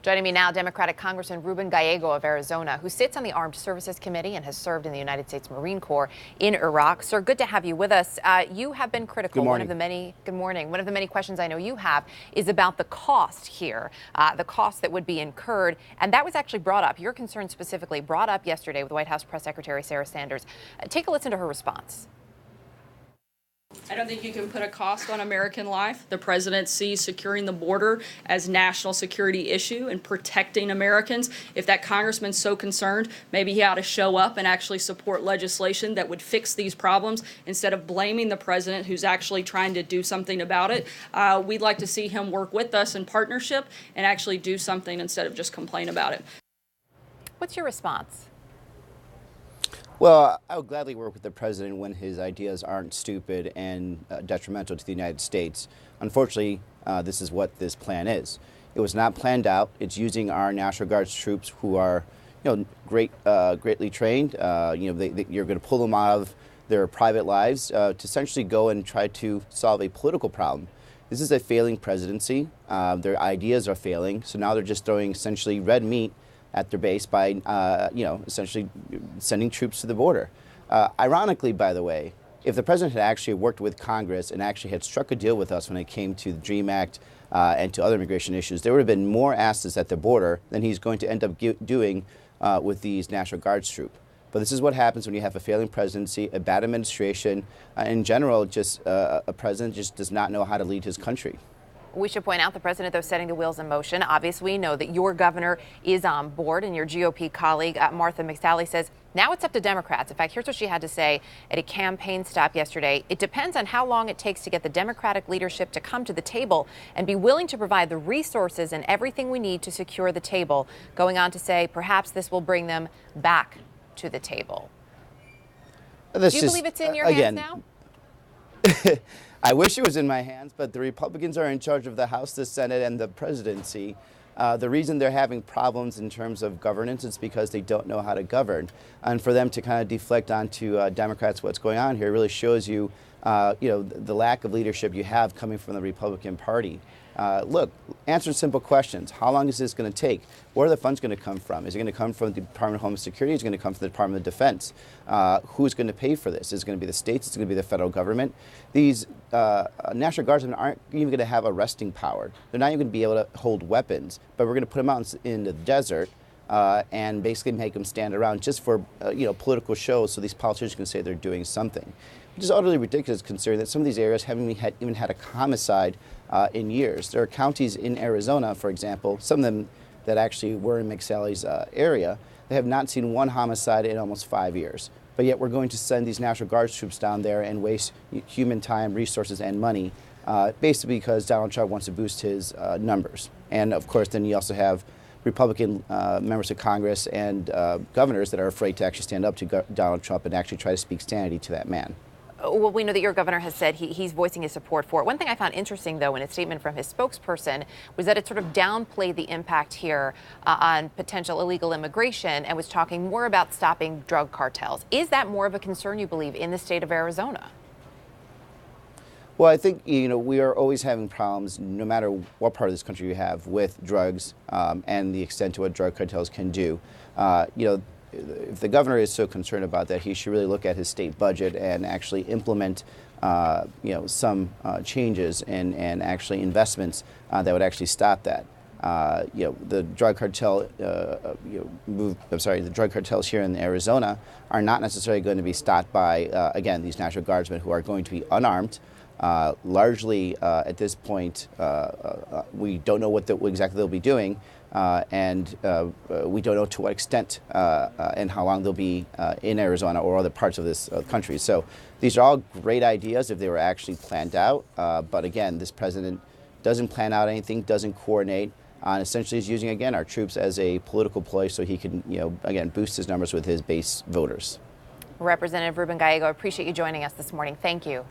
Joining me now, Democratic Congressman Ruben Gallego of Arizona, who sits on the Armed Services Committee and has served in the United States Marine Corps in Iraq. Sir, good to have you with us. You have been critical. Good morning. Good morning. One of the many questions I know you have is about the cost here, the cost that would be incurred. And that was actually brought up, your concern specifically, brought up yesterday with White House Press Secretary Sarah Sanders. Take a listen to her response. I don't think you can put a cost on American life. The president sees securing the border as national security issue and protecting Americans. If that congressman's so concerned, maybe he ought to show up and actually support legislation that would fix these problems instead of blaming the president who's actually trying to do something about it. We'd like to see him work with us in partnership and actually do something instead of just complain about it. What's your response? Well, I would gladly work with the president when his ideas aren't stupid and detrimental to the United States. Unfortunately, this is what this plan is. It was not planned out. It's using our National Guard's troops who are, greatly trained. You're going to pull them out of their private lives to essentially go and try to solve a political problem. This is a failing presidency. Their ideas are failing, so now they're just throwing essentially red meat at their base by, essentially sending troops to the border. Ironically, by the way, if the president had actually worked with Congress and actually had struck a deal with us when it came to the DREAM Act and to other immigration issues, there would have been more assets at the border than he's going to end up doing with these National Guards troops. But this is what happens when you have a failing presidency, a bad administration, in general, just a president just does not know how to lead his country. We should point out the president, though, setting the wheels in motion. Obviously, we know that your governor is on board, and your GOP colleague, Martha McSally, says now it's up to Democrats. In fact, here's what she had to say at a campaign stop yesterday. It depends on how long it takes to get the Democratic leadership to come to the table and be willing to provide the resources and everything we need to secure the table. Going on to say perhaps this will bring them back to the table. Do you believe it's in your hands now? I wish it was in my hands, but the Republicans are in charge of the House, the Senate, and the presidency. The reason they're having problems in terms of governance is because they don't know how to govern. And for them to kind of deflect onto Democrats what's going on here really shows you, the lack of leadership you have coming from the Republican Party. Look, answer simple questions. How long is this going to take? Where are the funds going to come from? Is it going to come from the Department of Homeland Security? Is it going to come from the Department of Defense? Who's going to pay for this? Is it going to be the states? Is it going to be the federal government? These National Guardsmen aren't even going to have arresting power. They're not even going to be able to hold weapons, but we're going to put them out in the desert and basically make them stand around just for political shows so these politicians can say they're doing something. Which is utterly ridiculous considering that some of these areas haven't even had a homicide in years. There are counties in Arizona, for example, some of them that actually were in McSally's area, they have not seen one homicide in almost 5 years. But yet we're going to send these National Guard troops down there and waste human time, resources, and money, basically because Donald Trump wants to boost his numbers. And of course, then you also have Republican members of Congress and governors that are afraid to actually stand up to Donald Trump and actually try to speak sanity to that man. Well, we know that your governor has said he's voicing his support for it. One thing I found interesting, though, in a statement from his spokesperson was that it sort of downplayed the impact here on potential illegal immigration and was talking more about stopping drug cartels. Is that more of a concern, you believe, in the state of Arizona? Well, I think, we are always having problems, no matter what part of this country you have, with drugs and the extent to what drug cartels can do. If the governor is so concerned about that, he should really look at his state budget and actually implement, some changes and actually investments that would actually stop that. The drug cartel, the drug cartels here in Arizona are not necessarily going to be stopped by, again, these National Guardsmen who are going to be unarmed. Largely, at this point, we don't know what exactly they'll be doing. And we don't know to what extent and how long they'll be in Arizona or other parts of this country. So these are all great ideas if they were actually planned out. But again, this president doesn't plan out anything, doesn't coordinate, and essentially is using, again, our troops as a political ploy so he can, again, boost his numbers with his base voters. Representative Ruben Gallego, I appreciate you joining us this morning. Thank you.